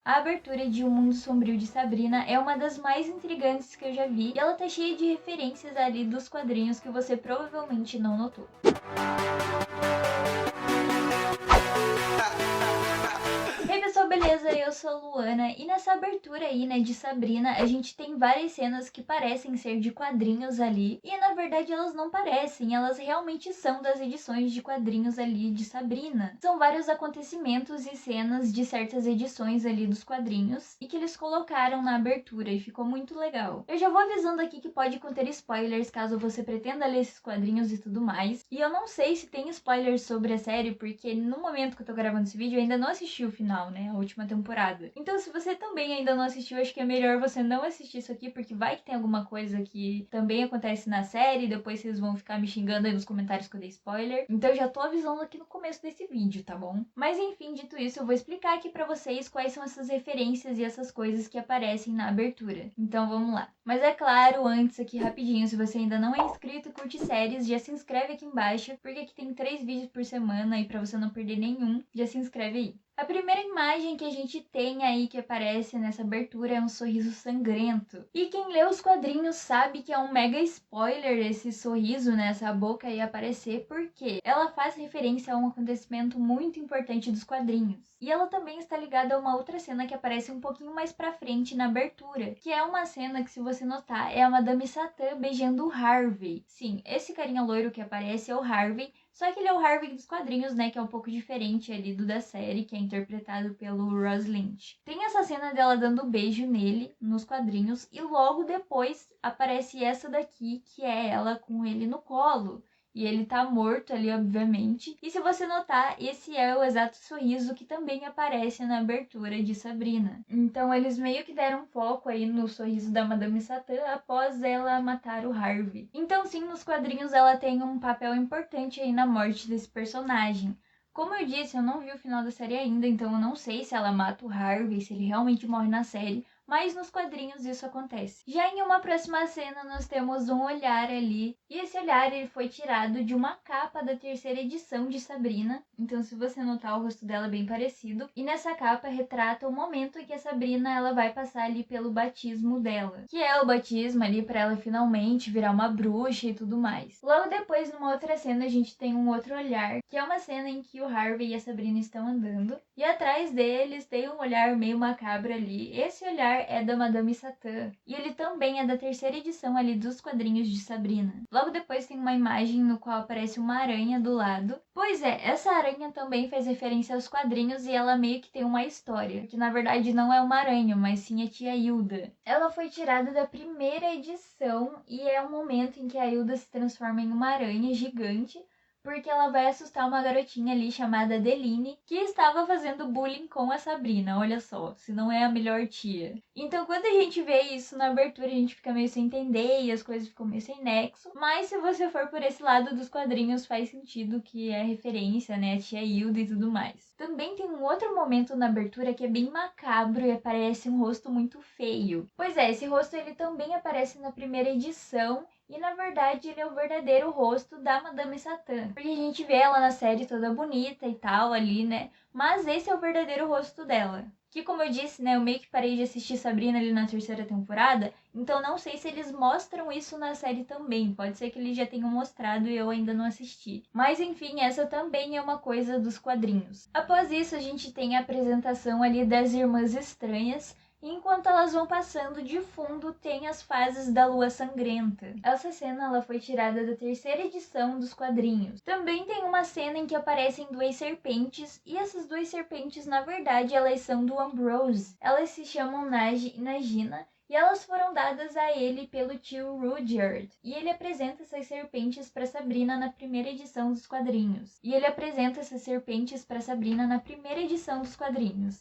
A abertura de O Mundo Sombrio de Sabrina é uma das mais intrigantes que eu já vi, e ela tá cheia de referências ali dos quadrinhos que você provavelmente não notou. Hey pessoal, beleza? Eu sou a Luana e nessa abertura aí, né, de Sabrina, a gente tem várias cenas que parecem ser de quadrinhos ali e na verdade elas não parecem, elas realmente são das edições de quadrinhos ali de Sabrina. São vários acontecimentos e cenas de certas edições ali dos quadrinhos e que eles colocaram na abertura e ficou muito legal. Eu já vou avisando aqui que pode conter spoilers caso você pretenda ler esses quadrinhos e tudo mais. E eu não sei se tem spoilers sobre a série porque no momento que eu tô gravando esse vídeo eu ainda não assisti o final, né, a última temporada. Então se você também ainda não assistiu, acho que é melhor você não assistir isso aqui, porque vai que tem alguma coisa que também acontece na série, e depois vocês vão ficar me xingando aí nos comentários que eu dei spoiler. Então eu já tô avisando aqui no começo desse vídeo, tá bom? Mas enfim, dito isso, eu vou explicar aqui pra vocês quais são essas referências e essas coisas que aparecem na abertura. Então vamos lá. Mas é claro, antes aqui rapidinho, se você ainda não é inscrito e curte séries, já se inscreve aqui embaixo, porque aqui tem 3 vídeos por semana e pra você não perder nenhum, já se inscreve aí. A primeira imagem que a gente tem aí que aparece nessa abertura é um sorriso sangrento. E quem lê os quadrinhos sabe que é um mega spoiler esse sorriso, né, essa boca aí aparecer, porque ela faz referência a um acontecimento muito importante dos quadrinhos. E ela também está ligada a uma outra cena que aparece um pouquinho mais pra frente na abertura, que é uma cena que, se você notar, é a Madame Satã beijando o Harvey. Sim, esse carinha loiro que aparece é o Harvey, só que ele é o Harvey dos quadrinhos, né, que é um pouco diferente ali do da série, que é interpretado pelo Ross Lynch. Tem essa cena dela dando beijo nele, nos quadrinhos, e logo depois aparece essa daqui, que é ela com ele no colo. E ele tá morto ali, obviamente. E se você notar, esse é o exato sorriso que também aparece na abertura de Sabrina. Então eles meio que deram foco aí no sorriso da Madame Satã após ela matar o Harvey. Então sim, nos quadrinhos ela tem um papel importante aí na morte desse personagem. Como eu disse, eu não vi o final da série ainda, então eu não sei se ela mata o Harvey, se ele realmente morre na série, mas nos quadrinhos isso acontece. Já em uma próxima cena nós temos um olhar ali, e esse olhar ele foi tirado de uma capa da terceira edição de Sabrina, então se você notar o rosto dela é bem parecido, e nessa capa retrata o momento em que a Sabrina ela vai passar ali pelo batismo dela, que é o batismo ali para ela finalmente virar uma bruxa e tudo mais. Logo depois, numa outra cena, a gente tem um outro olhar, que é uma cena em que o Harvey e a Sabrina estão andando, e atrás deles tem um olhar meio macabro ali. Esse olhar é da Madame Satã, e ele também é da terceira edição ali dos quadrinhos de Sabrina. Logo depois tem uma imagem no qual aparece uma aranha do lado. Pois é, essa aranha também faz referência aos quadrinhos e ela meio que tem uma história, que na verdade não é uma aranha, mas sim a tia Hilda. Ela foi tirada da primeira edição e é um momento em que a Hilda se transforma em uma aranha gigante, porque ela vai assustar uma garotinha ali chamada Adeline, que estava fazendo bullying com a Sabrina, olha só, se não é a melhor tia. Então quando a gente vê isso na abertura, a gente fica meio sem entender e as coisas ficam meio sem nexo, mas se você for por esse lado dos quadrinhos, faz sentido que é referência, né, a tia Hilda e tudo mais. Também tem um outro momento na abertura que é bem macabro e aparece um rosto muito feio. Pois é, esse rosto ele também aparece na primeira edição, e na verdade ele é o verdadeiro rosto da Madame Satã. Porque a gente vê ela na série toda bonita e tal ali, né? Mas esse é o verdadeiro rosto dela. Que como eu disse, né? Eu meio que parei de assistir Sabrina ali na terceira temporada. Então não sei se eles mostram isso na série também. Pode ser que eles já tenham mostrado e eu ainda não assisti. Mas enfim, essa também é uma coisa dos quadrinhos. Após isso a gente tem a apresentação ali das Irmãs Estranhas. Enquanto elas vão passando, de fundo tem as fases da Lua Sangrenta. Essa cena ela foi tirada da terceira edição dos quadrinhos. Também tem uma cena em que aparecem duas serpentes, e essas duas serpentes, na verdade, elas são do Ambrose. Elas se chamam Nage e Nagina, e elas foram dadas a ele pelo tio Rudyard. E ele apresenta essas serpentes para Sabrina na primeira edição dos quadrinhos.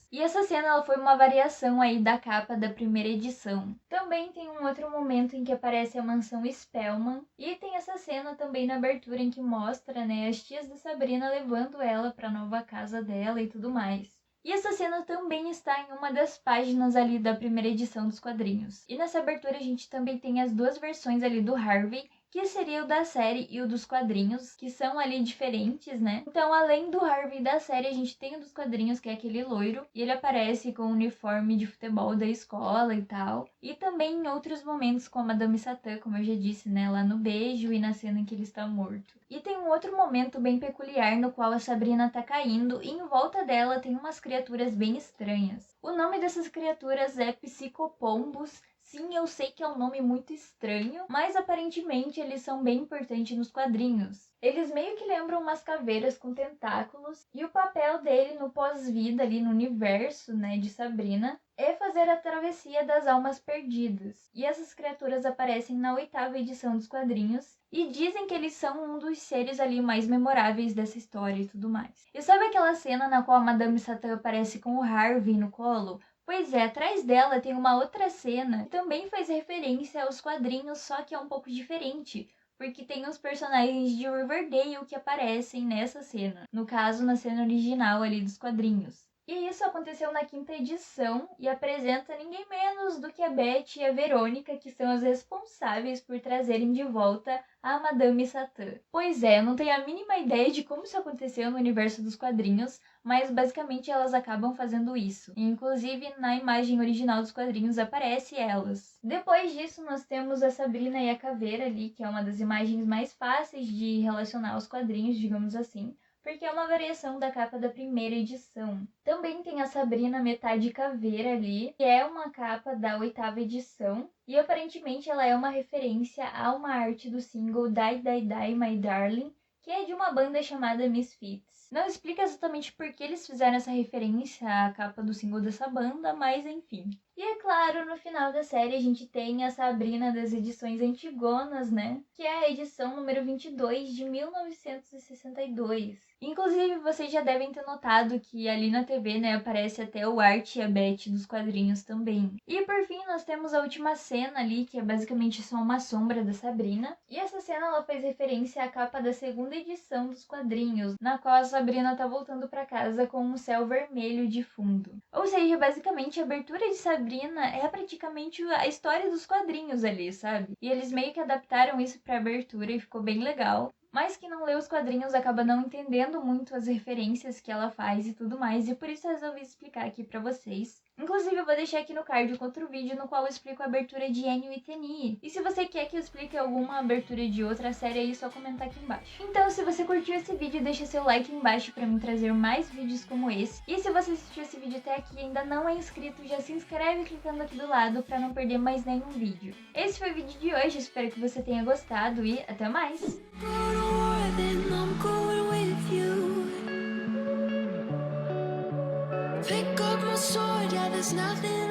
E essa cena ela foi uma variação aí da capa da primeira edição. Também tem um outro momento em que aparece a mansão Spellman. E tem essa cena também na abertura em que mostra, né, as tias da Sabrina levando ela para a nova casa dela e tudo mais. E essa cena também está em uma das páginas ali da primeira edição dos quadrinhos. E nessa abertura a gente também tem as duas versões ali do Harvey, que seria o da série e o dos quadrinhos, que são ali diferentes, né? Então, além do Harvey da série, a gente tem o dos quadrinhos, que é aquele loiro, e ele aparece com o uniforme de futebol da escola e tal. E também em outros momentos com a Madame Satã, como eu já disse, né? Lá no beijo e na cena em que ele está morto. E tem um outro momento bem peculiar no qual a Sabrina tá caindo e em volta dela tem umas criaturas bem estranhas. O nome dessas criaturas é Psicopombos. Sim, eu sei que é um nome muito estranho, mas aparentemente eles são bem importantes nos quadrinhos. Eles meio que lembram umas caveiras com tentáculos, e o papel dele no pós-vida ali no universo, né, de Sabrina, é fazer a travessia das almas perdidas. E essas criaturas aparecem na 8ª edição dos quadrinhos, e dizem que eles são um dos seres ali mais memoráveis dessa história e tudo mais. E sabe aquela cena na qual a Madame Satã aparece com o Harvey no colo? Pois é, atrás dela tem uma outra cena que também faz referência aos quadrinhos, só que é um pouco diferente, porque tem os personagens de Riverdale que aparecem nessa cena, no caso na cena original ali dos quadrinhos. E isso aconteceu na 5ª edição e apresenta ninguém menos do que a Beth e a Verônica, que são as responsáveis por trazerem de volta a Madame Satã. Pois é, eu não tenho a mínima ideia de como isso aconteceu no universo dos quadrinhos, mas basicamente elas acabam fazendo isso. E, inclusive, na imagem original dos quadrinhos aparece elas. Depois disso, nós temos a Sabrina e a Caveira ali, que é uma das imagens mais fáceis de relacionar aos quadrinhos, digamos assim, porque é uma variação da capa da 1ª edição. Também tem a Sabrina metade caveira ali, que é uma capa da 8ª edição, e aparentemente ela é uma referência a uma arte do single Die Die Die My Darling, que é de uma banda chamada Misfits. Não explica exatamente por que eles fizeram essa referência à capa do single dessa banda, mas enfim. E é claro, no final da série a gente tem a Sabrina das edições antigonas, né? Que é a edição número 22 de 1962. Inclusive, vocês já devem ter notado que ali na TV, né, aparece até o Art e a Beth dos quadrinhos também. E por fim, nós temos a última cena ali, que é basicamente só uma sombra da Sabrina. E essa cena, ela faz referência à capa da 2ª edição dos quadrinhos, na qual a Sabrina tá voltando pra casa com um céu vermelho de fundo. Ou seja, basicamente a abertura de Sabrina é praticamente a história dos quadrinhos ali, sabe? E eles meio que adaptaram isso pra abertura e ficou bem legal. Mas quem não lê os quadrinhos acaba não entendendo muito as referências que ela faz e tudo mais, e por isso eu resolvi explicar aqui pra vocês. Inclusive, eu vou deixar aqui no card outro vídeo no qual eu explico a abertura de Enio e Tennie. E se você quer que eu explique alguma abertura de outra série aí, é só comentar aqui embaixo. Então, se você curtiu esse vídeo, deixa seu like aqui embaixo pra mim trazer mais vídeos como esse. E se você assistiu esse vídeo até aqui e ainda não é inscrito, já se inscreve clicando aqui do lado pra não perder mais nenhum vídeo. Esse foi o vídeo de hoje, espero que você tenha gostado e até mais! Pick up my sword, yeah, there's nothing